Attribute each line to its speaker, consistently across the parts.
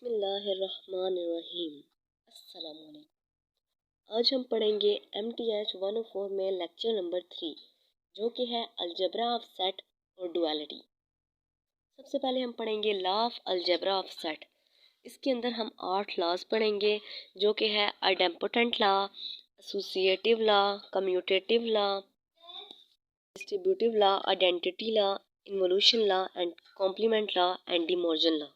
Speaker 1: बिस्मिल्लाहिर्रहमानिर्रहीम। अस्सलामुअलैकुम। आज हम पढ़ेंगे MTH 104 में लेक्चर नंबर 3 जो कि है अलजेब्रा ऑफ सेट और डुअलिटी। सबसे पहले हम पढ़ेंगे law of algebra of set. इसके अंदर हम 8 लॉज पढ़ेंगे जो कि है idempotent law, associative law, commutative law, distributive law, identity law, involution law and complement law and De Morgan law.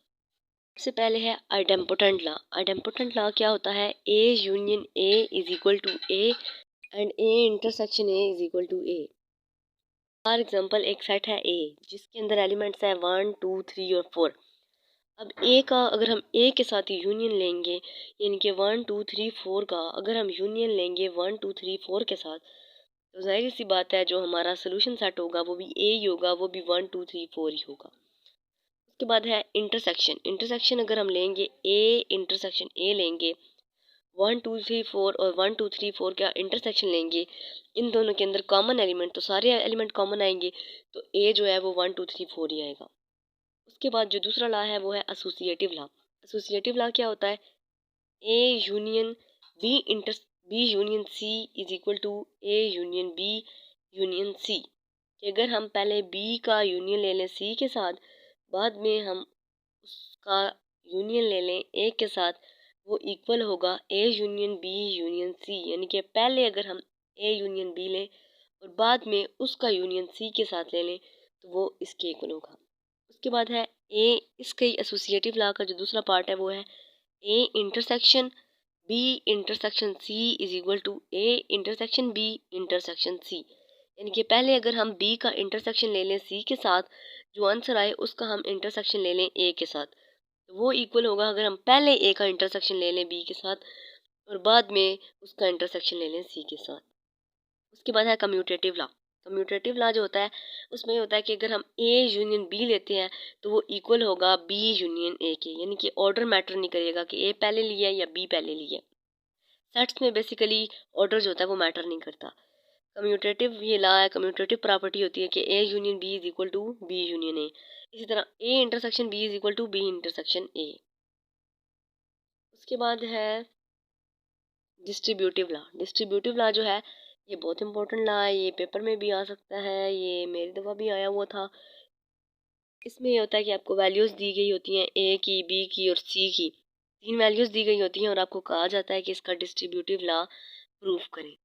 Speaker 1: सबसे पहले है आइडेम्पोटेंट लॉ। आइडेम्पोटेंट लॉ क्या होता है? A union A is equal to A and A intersection A is equal to A. For example एक सेट है A जिसके अंदर एलिमेंट्स है 1 2 3 और 4। अब ए का अगर हम ए के साथ यूनियन लेंगे यानी कि 1 2 3 4 का अगर हम यूनियन लेंगे 1 2 3 4 के साथ तो जाहिर सी बात है जो हमारा सोल्यूशन सेट होगा वो भी ए ही होगा, वो भी 1 2 3 4 ही होगा। उसके बाद है इंटरसेक्शन। इंटरसेक्शन अगर हम लेंगे ए इंटरसेक्शन ए लेंगे 1 2 3 4 और 1 2 3 4 का इंटरसेक्शन लेंगे, इन दोनों के अंदर कॉमन एलिमेंट तो सारे एलिमेंट कॉमन आएंगे तो ए जो है वो 1 2 3 4 ही आएगा। उसके बाद जो दूसरा लॉ है वो है एसोसिएटिव लॉ। एसोसिएटिव लॉ क्या होता है? A union B union C is equal to A union B union C. अगर हम पहले बी का यूनियन ले लें सी के साथ, बाद में हम उसका यूनियन ले लें ए के साथ, वो इक्वल होगा A union B union C. यानी कि पहले अगर हम ए यूनियन बी लें और बाद में उसका यूनियन सी के साथ ले लें तो वो इसके इक्वल होगा। उसके बाद है ए इसके एसोसिएटिव लॉ का जो दूसरा पार्ट है वो है A intersection B intersection C is equal to A intersection B intersection C. यानी कि पहले अगर हम बी का इंटरसेक्शन ले लें सी के साथ, जो आंसर आए उसका हम इंटरसेक्शन ले लें ए के साथ तो वो इक्वल होगा अगर हम पहले ए का इंटरसेक्शन ले लें बी के साथ और बाद में उसका इंटरसेक्शन ले लें सी के साथ। उसके बाद है कम्यूटेटिव लॉ। कम्यूटेटिव लॉ जो होता है उसमें ये होता है कि अगर हम ए यूनियन बी लेते हैं तो वो इक्वल होगा बी यूनियन ए के। यानी कि ऑर्डर मैटर नहीं करेगा कि ए पहले लिया या बी पहले लिया। सेट्स में बेसिकली ऑर्डर जो होता है वो मैटर नहीं करता। कम्यूटेटिव ये लॉ है, कम्यूटेटिव प्रॉपर्टी होती है कि A union B is equal to B union A. इसी तरह A intersection B is equal to B intersection A. उसके बाद है डिस्ट्रीब्यूटिव लॉ। डिस्ट्रीब्यूटिव लॉ जो है ये बहुत इंपॉर्टेंट लॉ है, ये पेपर में भी आ सकता है, ये मेरी दफ़ा भी आया हुआ था। इसमें ये होता है कि आपको वैल्यूज़ दी गई होती हैं ए की, बी की और सी की। 3 वैल्यूज़ दी गई होती हैं और आपको कहा जाता है कि इसका डिस्ट्रीब्यूटिव लॉ प्रूफ करें।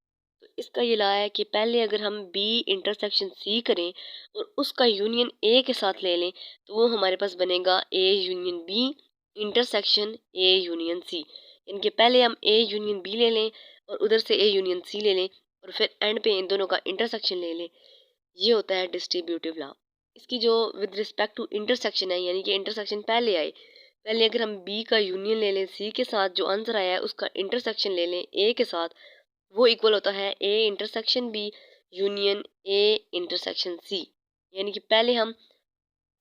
Speaker 1: तो इसका ये लॉ है कि पहले अगर हम बी इंटरसेक्शन सी करें और उसका यूनियन ए के साथ ले लें तो वो हमारे पास बनेगा A union B intersection A union C. यानी कि पहले हम ए यूनियन बी ले लें और उधर से ए यूनियन सी ले लें और फिर एंड पे इन दोनों का इंटरसेक्शन ले लें। ये होता है डिस्ट्रीब्यूटिव लॉ। इसकी जो विद रिस्पेक्ट टू इंटरसेक्शन है यानी कि इंटरसेक्शन पहले आए, पहले अगर हम बी का यूनियन ले लें सी के साथ, जो आंसर आया है उसका इंटरसेक्शन ले लें ए के साथ, वो इक्वल होता है A intersection B union A intersection C. यानी कि पहले हम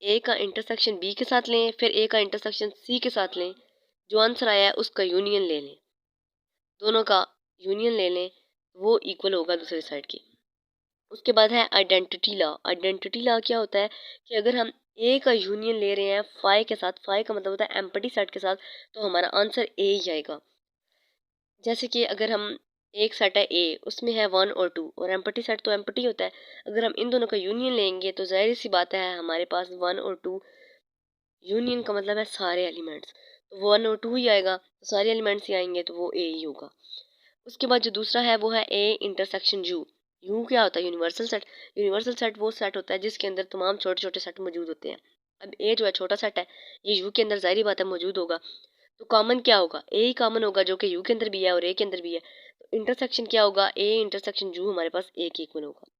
Speaker 1: ए का इंटरसेक्शन बी के साथ लें फिर ए का इंटरसेक्शन सी के साथ लें, जो आंसर आया है उसका यूनियन ले लें, दोनों का यूनियन ले लें, वो इक्वल होगा दूसरी साइड के। उसके बाद है आइडेंटिटी लॉ। आइडेंटिटी लॉ क्या होता है कि अगर हम ए का यूनियन ले रहे हैं फाई के साथ, फाई का मतलब होता है एम्प्टी सेट के साथ, तो हमारा आंसर ए ही आएगा। जैसे कि अगर हम एक सेट है ए उसमें है 1 और 2 और एम्प्टी सेट तो एम्प्टी होता है, अगर हम इन दोनों का यूनियन लेंगे तो जाहिर सी बात है हमारे पास 1 और 2, यूनियन का मतलब है सारे एलिमेंट्स, तो 1 और 2 ही आएगा, तो सारे एलिमेंट्स ही आएंगे तो वो ए ही होगा। उसके बाद जो दूसरा है वो है ए इंटरसेक्शन यू। यू क्या होता है? Universal set. यूनिवर्सल सेट वो सेट होता है जिसके अंदर तमाम छोटे छोटे सेट मौजूद होते हैं। अब ए जो है छोटा सेट है, ये यू के अंदर जाहिर बात है मौजूद होगा, तो कॉमन क्या होगा? ए ही कॉमन होगा जो कि यू के अंदर भी है और ए के अंदर भी है। तो इंटरसेक्शन क्या होगा? ए इंटरसेक्शन यू हमारे पास ए के इक्वल होगा।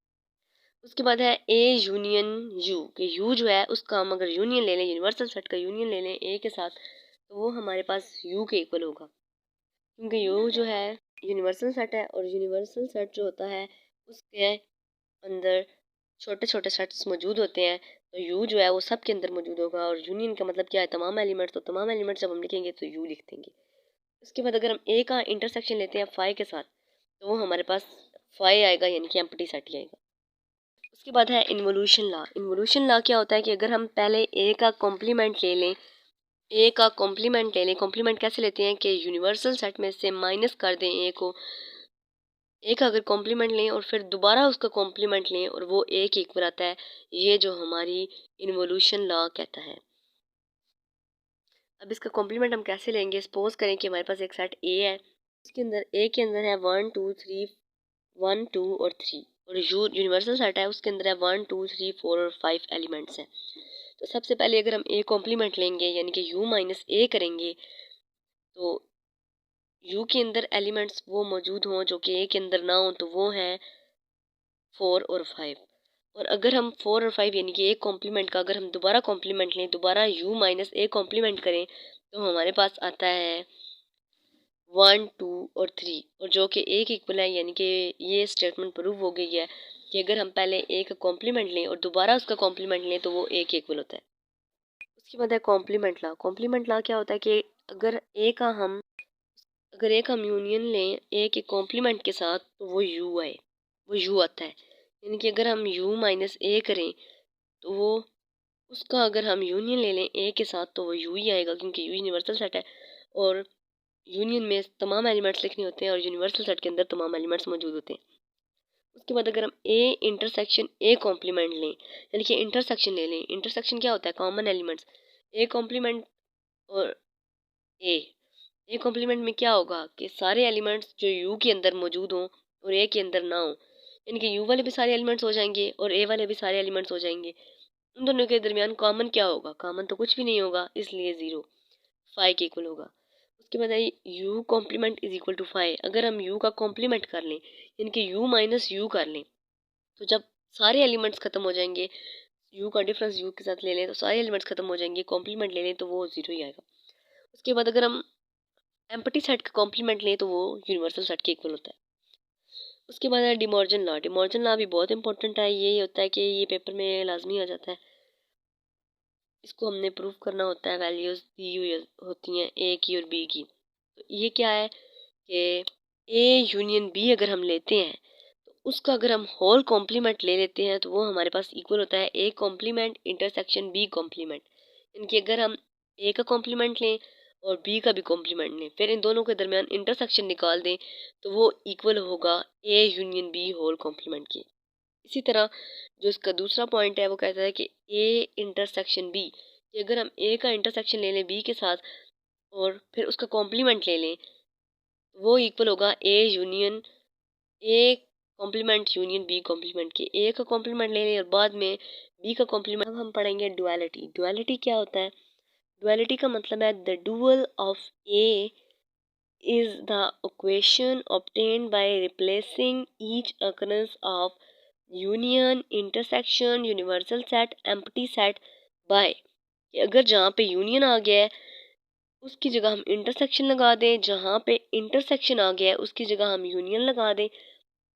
Speaker 1: उसके बाद है ए यूनियन यू, कि यू जो है उसका हम अगर यूनियन ले लें, यूनिवर्सल सेट का यूनियन ले लें ए के साथ, तो वो हमारे पास यू के इक्वल होगा, क्योंकि यू जो है यूनिवर्सल सेट है और यूनिवर्सल सेट जो होता है उसके अंदर छोटे छोटे सेट्स मौजूद होते हैं, तो यू जो है वो सब के अंदर मौजूद होगा। और यूनियन का मतलब क्या है? तमाम एलिमेंट्स, तो तमाम एलिमेंट्स जब हम लिखेंगे तो यू लिख देंगे। उसके बाद अगर हम ए का इंटरसेक्शन लेते हैं फाई के साथ, तो वो हमारे पास फाई आएगा यानी कि एम्प्टी सेट ही आएगा। उसके बाद है इन्वोल्यूशन लॉ। इन्वोल्यूशन लॉ क्या होता है कि अगर हम पहले ए का कॉम्प्लीमेंट ले लें ए का कॉम्प्लीमेंट ले लें। कॉम्प्लीमेंट कैसे लेते हैं कि यूनिवर्सल सेट में से माइनस कर दें ए को, ए का अगर कॉम्प्लीमेंट लें और फिर दोबारा उसका कॉम्प्लीमेंट लें और वो ए के इक्वल आता है, ये जो हमारी इन्वोल्यूशन लॉ कहता है। अब इसका कॉम्प्लीमेंट हम कैसे लेंगे? सपोज करें कि हमारे पास एक सेट ए है, उसके अंदर ए के अंदर है 1 2 3 1 2 और 3, और यू यूनिवर्सल सेट है, उसके अंदर है 1 2 3 4 और 5 एलिमेंट्स हैं। तो सबसे पहले अगर हम ए कॉम्प्लीमेंट लेंगे यानी कि यू माइनस ए करेंगे, तो यू के अंदर एलिमेंट्स वो मौजूद हों जो कि ए के अंदर ना हो, तो वो हैं 4 और 5। और अगर हम 4 और 5 यानी कि एक कॉम्प्लीमेंट का अगर हम दोबारा कॉम्प्लीमेंट लें, दोबारा यू माइनस ए कॉम्प्लीमेंट करें, तो हमारे पास आता है 1 2 और 3, और जो कि एक इक्वल है, यानी कि ये स्टेटमेंट प्रूव हो गई है कि अगर हम पहले ए का कॉम्प्लीमेंट लें और दोबारा उसका कॉम्प्लीमेंट लें तो वो ए के इक्वल होता है। उसके बाद है कॉम्प्लीमेंट लॉ। कॉम्प्लीमेंट लॉ क्या होता है कि अगर ए का हम यूनियन लें ए के कॉम्प्लीमेंट के साथ, तो वो यू आता है। यानी कि अगर हम यू माइनस ए करें तो वो उसका अगर हम यूनियन ले लें ए के साथ, तो वो यू ही आएगा, क्योंकि यू यूनिवर्सल सेट है और यूनियन में तमाम एलिमेंट्स लिखने होते हैं और यूनिवर्सल सेट के अंदर तमाम एलिमेंट्स मौजूद होते हैं। उसके बाद अगर हम ए इंटरसेक्शन ए कॉम्प्लीमेंट लें, यानी कि इंटरसेक्शन ले लें। इंटरसेक्शन क्या होता है? Common elements. ए कॉम्प्लीमेंट और ए ए कॉम्प्लीमेंट में क्या होगा कि सारे एलिमेंट्स जो यू के अंदर मौजूद हों और ए के अंदर ना हो, यानी कि यू वाले भी सारे एलिमेंट्स हो जाएंगे और ए वाले भी सारे एलिमेंट्स हो जाएंगे। उन दोनों के दरमियान कॉमन क्या होगा? कॉमन तो कुछ भी नहीं होगा, इसलिए 0 5 के इक्वल होगा। उसके बाद I you complement is equal to 5। अगर हम यू का कॉम्प्लीमेंट कर लें यानी कि यू माइनस यू कर लें, तो जब सारे एलिमेंट्स खत्म हो जाएंगे, यू का डिफरेंस यू के साथ ले लें तो सारे एलिमेंट्स खत्म हो जाएंगे, कॉम्प्लीमेंट ले लें तो वो 0 ही आएगा। उसके बाद अगर हम एम्प्टी सेट का कॉम्प्लीमेंट लें तो वो यूनिवर्सल सेट के इक्वल होता है। उसके बाद है डिमॉर्जन लॉ। डिमॉर्जन लॉ भी बहुत इंपॉर्टेंट है। ये होता है कि ये पेपर में लाजमी आ जाता है, इसको हमने प्रूव करना होता है। वैल्यूज दी हुई होती हैं ए की और बी की। तो ये क्या है कि ए यूनियन बी अगर हम लेते हैं तो उसका अगर हम होल कॉम्प्लीमेंट ले लेते हैं तो वो हमारे पास इक्वल होता है A complement intersection B complement. इनकी अगर हम ए का कॉम्प्लीमेंट लें और बी का भी कॉम्प्लीमेंट लें, फिर इन दोनों के दरमियान इंटरसेक्शन निकाल दें, तो वो इक्वल होगा A union B whole complement के। इसी तरह जो इसका दूसरा पॉइंट है वो कहता है कि ए इंटरसेक्शन बी, कि अगर हम ए का इंटरसेक्शन ले लें बी के साथ और फिर उसका कॉम्प्लीमेंट ले लें, वो इक्वल होगा A complement union B complement के। ए का कॉम्प्लीमेंट ले लें और बाद में बी का कॉम्प्लीमेंट। अब हम पढ़ेंगे डुअलिटी। डुअलिटी क्या होता है? डुअलिटी का मतलब है the dual of A is the equation obtained by replacing each occurrence of union, intersection, universal set, empty set by, कि अगर जहाँ पे यूनियन आ गया है उसकी जगह हम इंटरसेक्शन लगा दें, जहाँ पे इंटरसेक्शन आ गया है उसकी जगह हम यूनियन लगा दें,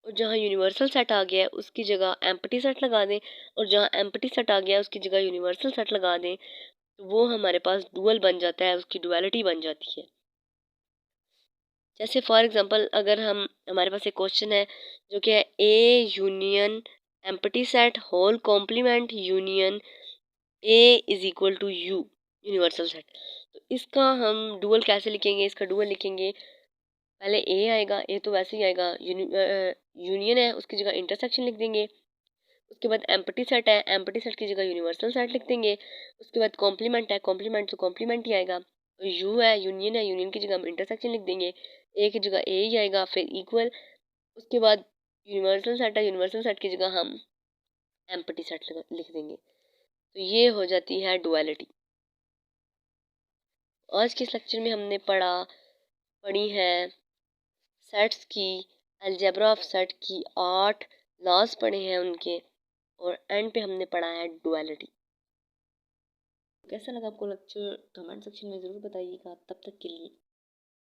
Speaker 1: और जहाँ यूनिवर्सल सेट आ गया है उसकी जगह एम्प्टी सेट लगा दें, और जहाँ एम्प्टी सेट आ गया है उसकी जगह यूनिवर्सल सेट लगा दें, तो वो हमारे पास डुअल बन जाता है, उसकी डुअलिटी बन जाती है। जैसे फॉर एग्जांपल अगर हमारे पास एक क्वेश्चन है जो कि है A union empty set whole complement union A is equal to U universal set, तो इसका हम डुअल कैसे लिखेंगे? इसका डुअल लिखेंगे, पहले ए आएगा, ए तो वैसे ही आएगा, यूनियन है उसकी जगह इंटरसेक्शन लिख देंगे। उसके बाद एम्प्टी सेट है, एम्प्टी सेट की जगह यूनिवर्सल सेट लिख देंगे। उसके बाद कॉम्प्लीमेंट है, कॉम्प्लीमेंट तो कॉम्प्लीमेंट ही आएगा। यू है, यूनियन की जगह हम इंटरसेक्शन लिख देंगे, ए की जगह ए ही आएगा, फिर इक्वल। उसके बाद यूनिवर्सल सेट है, यूनिवर्सल सेट की जगह हम एम्प्टी सेट लिख देंगे। तो ये हो जाती है डुअलिटी। आज के इस लेक्चर में हमने पढ़ी है सेट्स की, अलजेब्रा ऑफ सेट की 8 लॉज पढ़े हैं उनके, और एंड पे हमने पढ़ा है डुअलिटी। कैसा लगा आपको लेक्चर? कमेंट सेक्शन में ज़रूर बताइएगा। तब तक के लिए